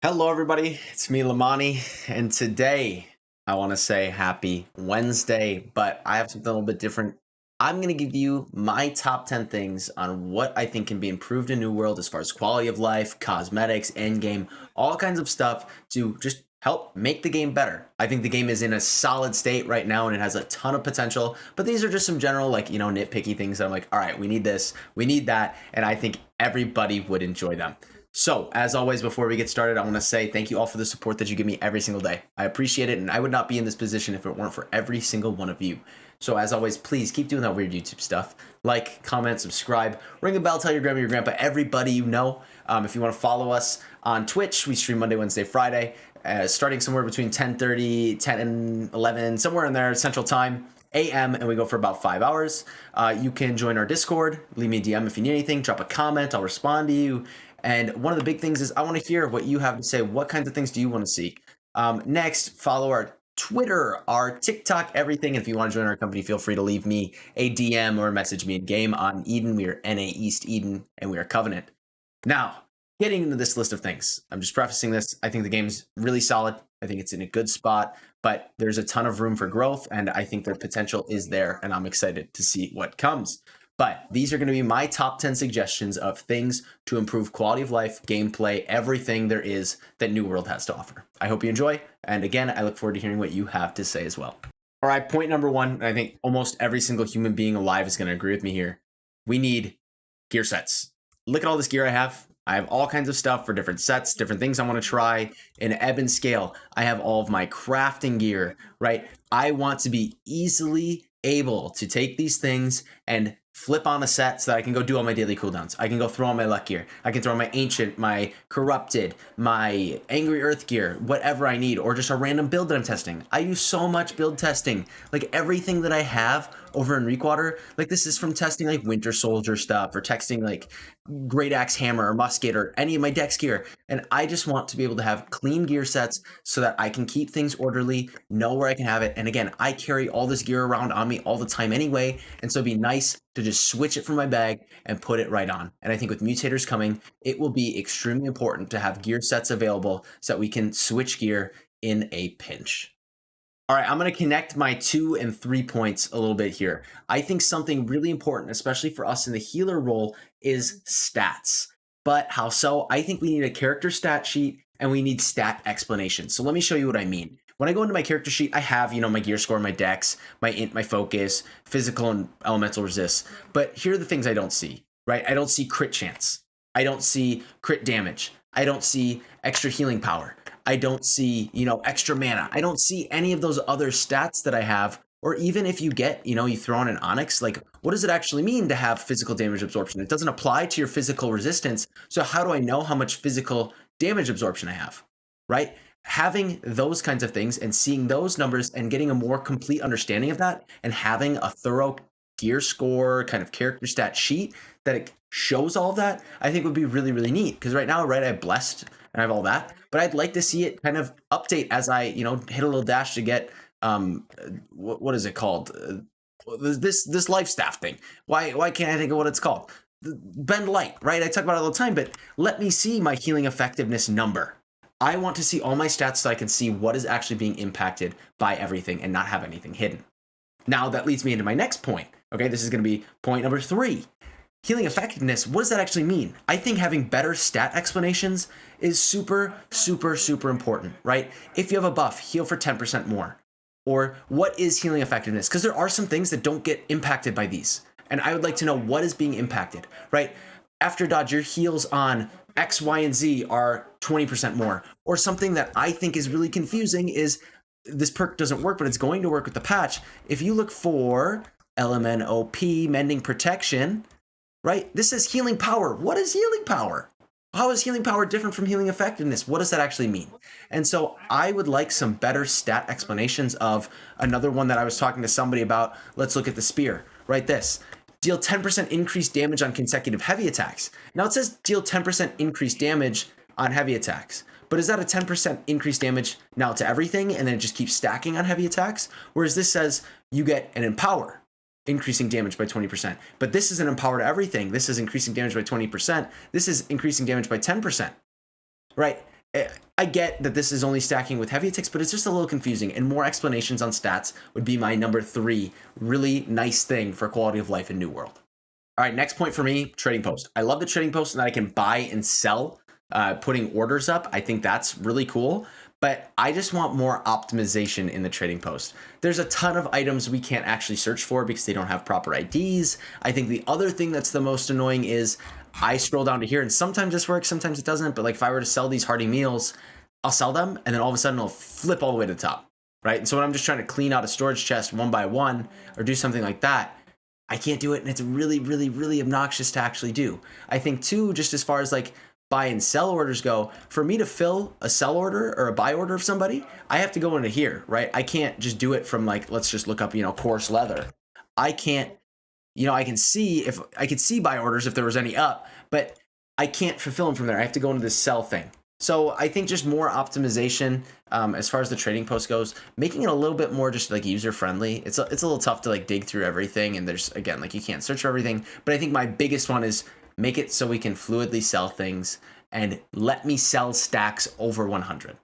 Hello, everybody. It's me, Lemoni, and today I want to say happy Wednesday, but I have something a little bit different. I'm going to give you my top 10 things on what I think can be improved in New World as far as quality of life, cosmetics, end game, all kinds of stuff to just help make the game better. I think the game is in a solid state right now and it has a ton of potential, but these are just some general, nitpicky things that I'm like, all right, we need this, we need that, and I think everybody would enjoy them. So, as always, before we get started, I want to say thank you all for the support that you give me every single day. I appreciate it, and I would not be in this position if it weren't for every single one of you. So, as always, please keep doing that weird YouTube stuff. Like, comment, subscribe, ring a bell, tell your grandma, your grandpa, everybody you know. If you want to follow us on Twitch, we stream Monday, Wednesday, Friday, starting somewhere between 10:30, 10 and 11, somewhere in there, Central Time. AM, and we go for about 5 hours. You can join our Discord, leave me a DM if you need anything, drop a comment, I'll respond to you. And one of the big things is I want to hear what you have to say. What kinds of things do you want to see? Next, follow our Twitter, our TikTok, everything. And if you want to join our company, feel free to leave me a DM or message me in game on Eden. We are NA East Eden, and we are Covenant. Now, getting into this list of things, I'm just prefacing this. I think the game's really solid. I think it's in a good spot, but there's a ton of room for growth, and I think their potential is there, and I'm excited to see what comes. But these are going to be my top 10 suggestions of things to improve quality of life, gameplay, everything there is that New World has to offer. I hope you enjoy. And again, I look forward to hearing what you have to say as well. All right, point number one, I think almost every single human being alive is going to agree with me here. We need gear sets. Look at all this gear I have. I have all kinds of stuff for different sets, different things I want to try in ebb and scale. I have all of my crafting gear, right? I want to be easily able to take these things and flip on a set so that I can go do all my daily cooldowns. I can go throw on my luck gear. I can throw on my ancient, my corrupted, my angry earth gear, whatever I need, or just a random build that I'm testing. I use so much build testing. Like everything that I have over in Reekwater, like this is from testing like Winter Soldier stuff or testing like Great Axe Hammer or Musket or any of my dex gear. And I just want to be able to have clean gear sets so that I can keep things orderly, know where I can have it. And again, I carry all this gear around on me all the time anyway. And so it'd be nice to just switch it from my bag and put it right on. And I think with mutators coming, it will be extremely important to have gear sets available so that we can switch gear in a pinch. All right, I'm going to connect my 2 and 3 points a little bit here. I think something really important, especially for us in the healer role, is stats. But how so? I think we need a character stat sheet and we need stat explanations. So let me show you what I mean. When I go into my character sheet, I have, my gear score, my dex, my int, my focus, physical and elemental resist. But here are the things I don't see, right? I don't see crit chance. I don't see crit damage. I don't see extra healing power. I don't see, extra mana. I don't see any of those other stats that I have. Or even if you get, you throw on an Onyx, like what does it actually mean to have physical damage absorption? It doesn't apply to your physical resistance. So how do I know how much physical damage absorption I have, right? Having those kinds of things and seeing those numbers and getting a more complete understanding of that and having a thorough gear score kind of character stat sheet that it shows all of that, I think would be really, really neat. Because right now, right, I have blessed and I have all that, but I'd like to see it kind of update as I, hit a little dash to get, what is it called? This life staff thing. Why can't I think of what it's called? Bend light, right? I talk about it all the time, but let me see my healing effectiveness number. I want to see all my stats so I can see what is actually being impacted by everything and not have anything hidden. Now that leads me into my next point. Okay, this is going to be point number 3. Healing effectiveness, what does that actually mean? I think having better stat explanations is super, super, super important, right? If you have a buff, heal for 10% more. Or what is healing effectiveness? Because there are some things that don't get impacted by these. And I would like to know what is being impacted, right? After dodge, your heals on X, Y, and Z are 20% more. Or something that I think is really confusing is this perk doesn't work, but it's going to work with the patch. If you look for LMNOP, Mending Protection, right? This is healing power. What is healing power? How is healing power different from healing effectiveness? What does that actually mean? And so I would like some better stat explanations of another one that I was talking to somebody about. Let's look at the spear, right? This. Deal 10% increased damage on consecutive heavy attacks. Now it says deal 10% increased damage on heavy attacks. But is that a 10% increased damage now to everything and then it just keeps stacking on heavy attacks? Whereas this says you get an empower, increasing damage by 20%. But this isn't empower to everything. This is increasing damage by 20%. This is increasing damage by 10%, right? I get that this is only stacking with heavy attacks, but it's just a little confusing, and more explanations on stats would be my number 3 really nice thing for quality of life in New World. All right, next point for me, trading post. I love the trading post and that I can buy and sell, putting orders up. I think that's really cool, but I just want more optimization in the trading post. There's a ton of items we can't actually search for because they don't have proper IDs. I think the other thing that's the most annoying is I scroll down to here and sometimes this works, sometimes it doesn't. But like if I were to sell these hearty meals, I'll sell them and then all of a sudden it'll flip all the way to the top, right? And so when I'm just trying to clean out a storage chest one by one or do something like that, I can't do it, and it's really, really, really obnoxious to actually do. I think too, just as far as like buy and sell orders go, for me to fill a sell order or a buy order of somebody, I have to go into here, right? I can't just do it from like, let's just look up, coarse leather. I can't, I can see if I could see buy orders if there was any up, but I can't fulfill them from there. I have to go into this sell thing. So I think just more optimization as far as the trading post goes, making it a little bit more just like user friendly. It's a little tough to like dig through everything, and there's again like you can't search for everything. But I think my biggest one is make it so we can fluidly sell things and let me sell stacks over 100.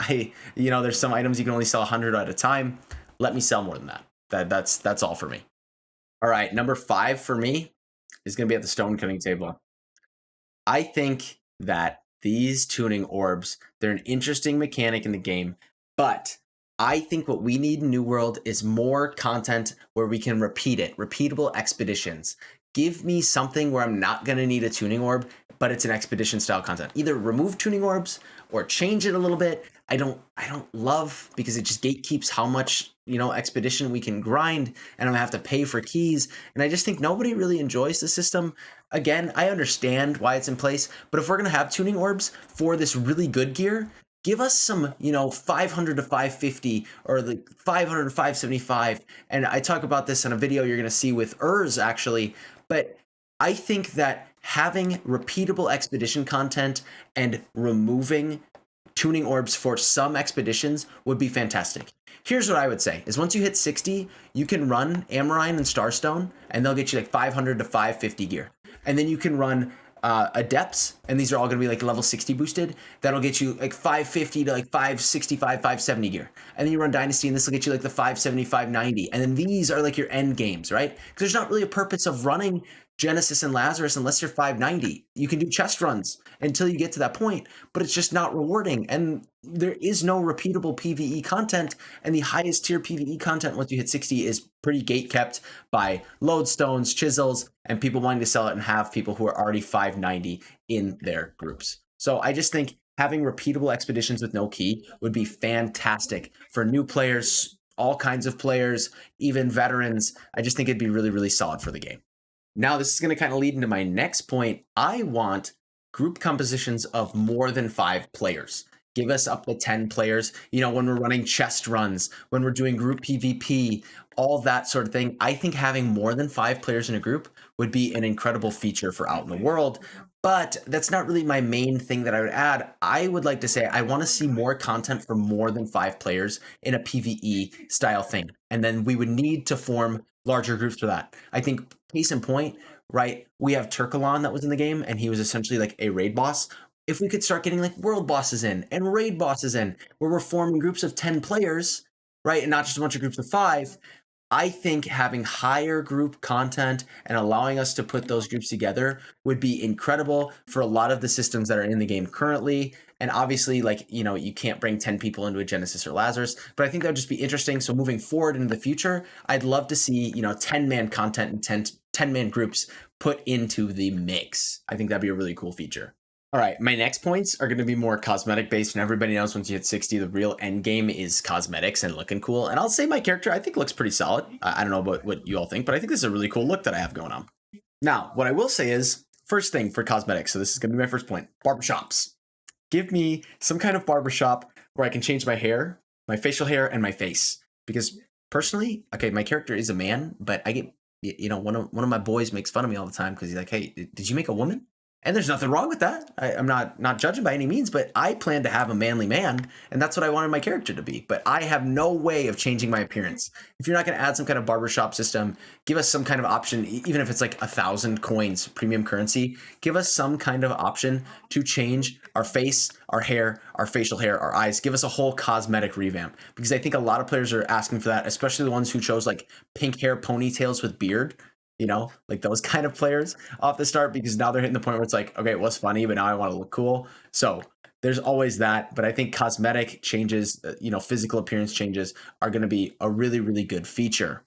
There's some items you can only sell 100 at a time. Let me sell more than that. That's all for me. All right, number 5 for me is going to be at the stone cutting table. I think that these tuning orbs, they're an interesting mechanic in the game, but I think what we need in New World is more content where we can repeat it, repeatable expeditions. Give me something where I'm not going to need a tuning orb, but it's an expedition style content. Either remove tuning orbs or change it a little bit. I don't love, because it just gatekeeps how much, expedition we can grind, and I'm gonna have to pay for keys. And I just think nobody really enjoys the system. Again, I understand why it's in place, but if we're gonna have tuning orbs for this really good gear, give us some, 500 to 550 or like 500 to 575. And I talk about this in a video you're gonna see with Urs actually, but I think that having repeatable expedition content and removing tuning orbs for some expeditions would be fantastic. Here's what I would say is once you hit 60, you can run Amarine and Starstone, and they'll get you like 500 to 550 gear. And then you can run Adepts, and these are all going to be like level 60 boosted. That'll get you like 550 to like 565, 570 gear. And then you run Dynasty, and this will get you like the 575, 90. And then these are like your end games, right? Because there's not really a purpose of running Genesis and Lazarus unless you're 590. You can do chest runs until you get to that point, but it's just not rewarding. And there is no repeatable PvE content, and the highest tier PvE content once you hit 60 is pretty gate kept by lodestones, chisels, and people wanting to sell it and have people who are already 590 in their groups. So I just think having repeatable expeditions with no key would be fantastic for new players, all kinds of players, even veterans. I just think it'd be really, really solid for the game. Now, this is going to kind of lead into my next point. I want group compositions of more than 5 players. Give us up to 10 players, when we're running chest runs, when we're doing group PvP, all that sort of thing. I think having more than 5 players in a group would be an incredible feature for out in the world. But that's not really my main thing that I would add. I would like to say I want to see more content for more than 5 players in a PvE style thing. And then we would need to form larger groups for that. I think case in point, right? We have Turkalon that was in the game, and he was essentially like a raid boss. If we could start getting like world bosses in and raid bosses in, where we're forming groups of 10 players, right? And not just a bunch of groups of 5, I think having higher group content and allowing us to put those groups together would be incredible for a lot of the systems that are in the game currently. And obviously, you can't bring 10 people into a Genesis or Lazarus, but I think that would just be interesting. So moving forward into the future, I'd love to see, 10-man content and 10-man groups put into the mix. I think that'd be a really cool feature. All right, my next points are going to be more cosmetic based, and everybody knows once you hit 60, the real end game is cosmetics and looking cool. And I'll say my character, I think, looks pretty solid. I don't know about what you all think, but I think this is a really cool look that I have going on. Now, what I will say is, first thing for cosmetics, so this is going to be my first point, barbershops. Give me some kind of barbershop where I can change my hair, my facial hair, and my face. Because personally, okay, my character is a man, but I get, one of my boys makes fun of me all the time because he's like, hey, did you make a woman? And there's nothing wrong with that. I'm not judging by any means, but I plan to have a manly man, and that's what I wanted my character to be. But I have no way of changing my appearance. If you're not going to add some kind of barbershop system, give us some kind of option, even if it's like 1,000 coins, premium currency, give us some kind of option to change our face, our hair, our facial hair, our eyes. Give us a whole cosmetic revamp, because I think a lot of players are asking for that, especially the ones who chose like pink hair ponytails with beard. Like those kind of players off the start, because now they're hitting the point where it's like, okay, it was funny, but now I want to look cool. So there's always that. But I think cosmetic changes, physical appearance changes are going to be a really, really good feature.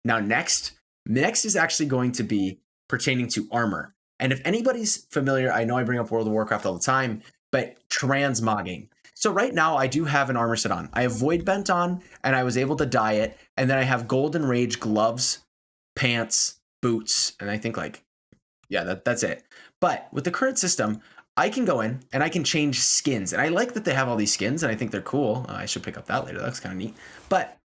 Now, next is actually going to be pertaining to armor. And if anybody's familiar, I know I bring up World of Warcraft all the time, but transmogging. So right now I do have an armor set on. I have Void Bent on, and I was able to dye it. And then I have Golden Rage gloves, pants, boots, and I think that's it. But with the current system, I can go in and I can change skins, and I like that they have all these skins, and I think they're cool. I should pick up that later. That's kind of neat. But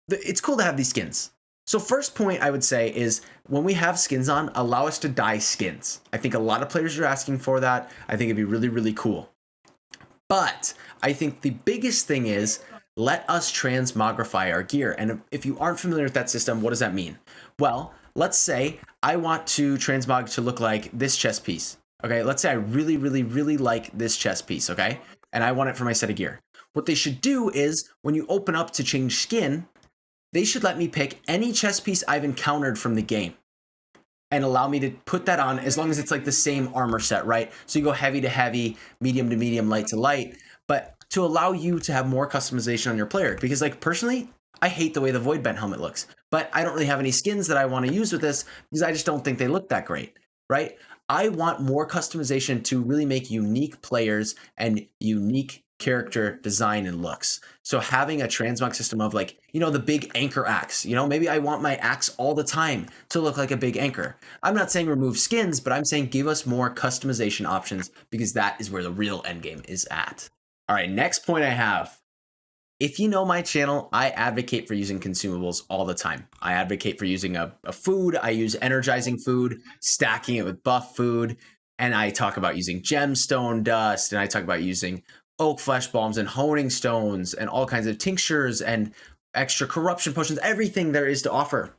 it's cool to have these skins. So first point I would say is, when we have skins on, allow us to dye skins. I think a lot of players are asking for that. I think it'd be really, really cool. But I think the biggest thing is, let us transmogrify our gear. And if you aren't familiar with that system, what does that mean? Well, let's say I want to transmog to look like this chest piece. Okay, let's say I really, really, really like this chest piece, okay? And I want it for my set of gear. What they should do is, when you open up to change skin, they should let me pick any chest piece I've encountered from the game and allow me to put that on, as long as it's like the same armor set, right? So you go heavy to heavy, medium to medium, light to light, but to allow you to have more customization on your player. Because like personally, I hate the way the Void Bent helmet looks, but I don't really have any skins that I want to use with this, because I just don't think they look that great, right? I want more customization to really make unique players and unique character design and looks. So having a transmog system of like, the big anchor axe, maybe I want my axe all the time to look like a big anchor. I'm not saying remove skins, but I'm saying give us more customization options, because that is where the real end game is at. All right, next point I have. If you know my channel, I advocate for using consumables all the time. I advocate for using a food. I use energizing food, stacking it with buff food, and I talk about using gemstone dust, and I talk about using oak flesh bombs and honing stones and all kinds of tinctures and extra corruption potions, everything there is to offer.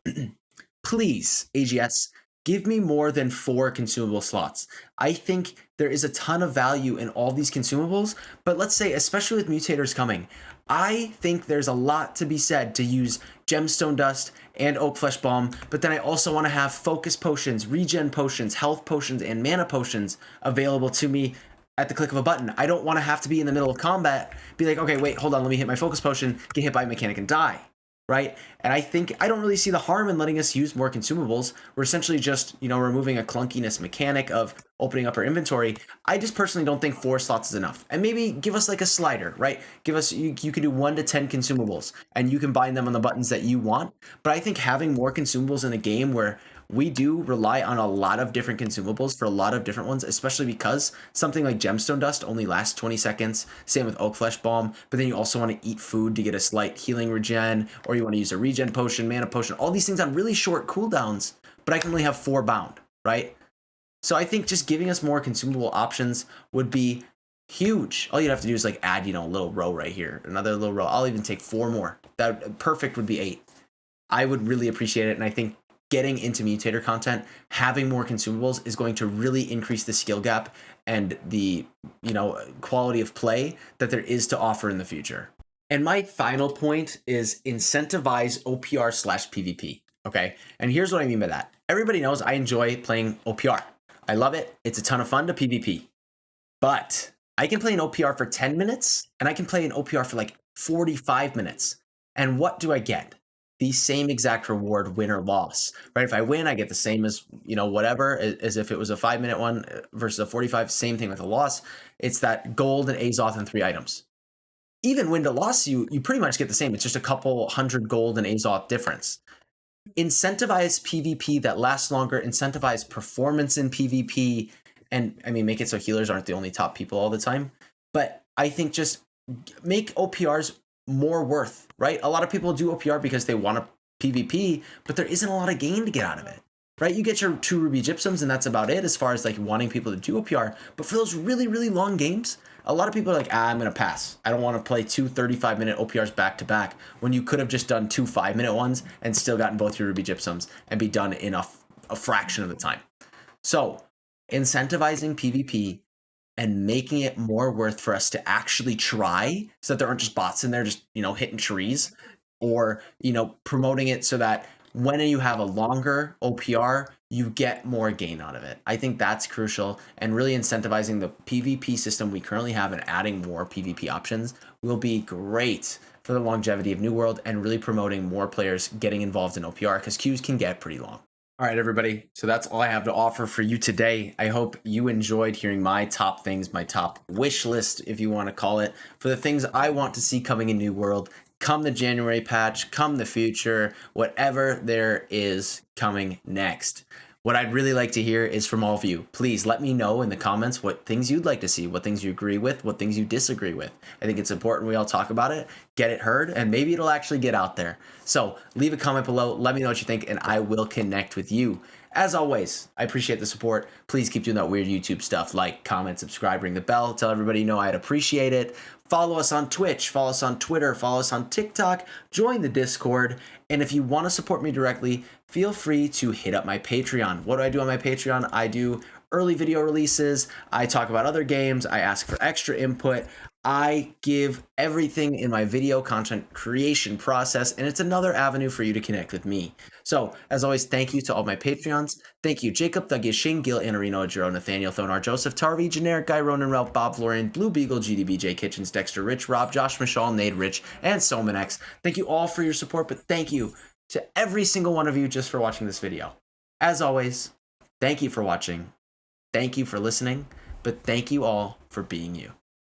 Please, AGS, give me more than 4 consumable slots. I think there is a ton of value in all these consumables, but let's say, especially with mutators coming, I think there's a lot to be said to use gemstone dust and oak flesh balm, but then I also want to have focus potions, regen potions, health potions, and mana potions available to me at the click of a button. I don't want to have to be in the middle of combat, be like, okay, wait, hold on, let me hit my focus potion, get hit by a mechanic and die, right? And I think I don't really see the harm in letting us use more consumables. We're essentially just, removing a clunkiness mechanic of opening up our inventory. I just personally don't think 4 slots is enough. And maybe give us like a slider, right? Give us, you can do 1 to 10 consumables, and you can bind them on the buttons that you want. But I think having more consumables in a game where we do rely on a lot of different consumables for a lot of different ones, especially because something like gemstone dust only lasts 20 seconds. Same with oak flesh balm, but then you also want to eat food to get a slight healing regen, or you want to use a regen potion, mana potion, all these things on really short cooldowns, but I can only have 4 bound, right? So I think just giving us more consumable options would be huge. All you'd have to do is like add, a little row right here, another little row. I'll even take 4 more. That perfect would be 8. I would really appreciate it, and I think getting into mutator content, having more consumables is going to really increase the skill gap and the, quality of play that there is to offer in the future. And my final point is incentivize OPR/PVP. Okay. And here's what I mean by that. Everybody knows I enjoy playing OPR. I love it. It's a ton of fun to PvP. But I can play an OPR for 10 minutes and I can play an OPR for like 45 minutes. And what do I get? The same exact reward, win or loss, right? If I win, I get the same as, whatever, as if it was a 5-minute one versus a 45, same thing with a loss. It's that gold and Azoth and 3 items. Even win to loss, you pretty much get the same. It's just a couple hundred gold and Azoth difference. Incentivize PvP that lasts longer, incentivize performance in PvP, and make it so healers aren't the only top people all the time. But I think just make OPRs more worth, right? A lot of people do OPR because they want to PvP, but there isn't a lot of gain to get out of it. right? You get your 2 Ruby Gypsums and that's about it as far as like wanting people to do OPR. But for those really, really long games, a lot of people are like, I'm going to pass. I don't want to play 2 35-minute OPRs back to back when you could have just done 2 5-minute ones and still gotten both your Ruby Gypsums and be done in a fraction of the time. So incentivizing PvP and making it more worth for us to actually try so that there aren't just bots in there just, hitting trees, or, promoting it so that when you have a longer OPR, you get more gain out of it. I think that's crucial, and really incentivizing the PvP system we currently have and adding more PvP options will be great for the longevity of New World and really promoting more players getting involved in OPR because queues can get pretty long. All right, everybody. So that's all I have to offer for you today. I hope you enjoyed hearing my top things, my top wish list, if you want to call it, for the things I want to see coming in New World, come the January patch, come the future, whatever there is coming next. What I'd really like to hear is from all of you. Please let me know in the comments what things you'd like to see, what things you agree with, what things you disagree with. I think it's important we all talk about it, get it heard, and maybe it'll actually get out there. So leave a comment below, let me know what you think, and I will connect with you. As always, I appreciate the support. Please keep doing that weird YouTube stuff, like, comment, subscribe, ring the bell, tell everybody you know I'd appreciate it. Follow us on Twitch, follow us on Twitter, follow us on TikTok, join the Discord, and if you want to support me directly, feel free to hit up my Patreon. What do I do on my Patreon? I do early video releases, I talk about other games, I ask for extra input, I give everything in my video content creation process, and it's another avenue for you to connect with me. So, as always, thank you to all my Patreons. Thank you, Jacob, Doug, Shane, Gil, Anarino, Jero, Nathaniel, Thonar, Joseph, Tarvi, Generic Guy, Ronan, Ralph, Bob, Florian, Blue Beagle, GDB, J Kitchens, Dexter, Rich, Rob, Josh, Michelle, Nate, Rich, and Somanex. Thank you all for your support, but thank you to every single one of you just for watching this video. As always, thank you for watching. Thank you for listening, but thank you all for being you.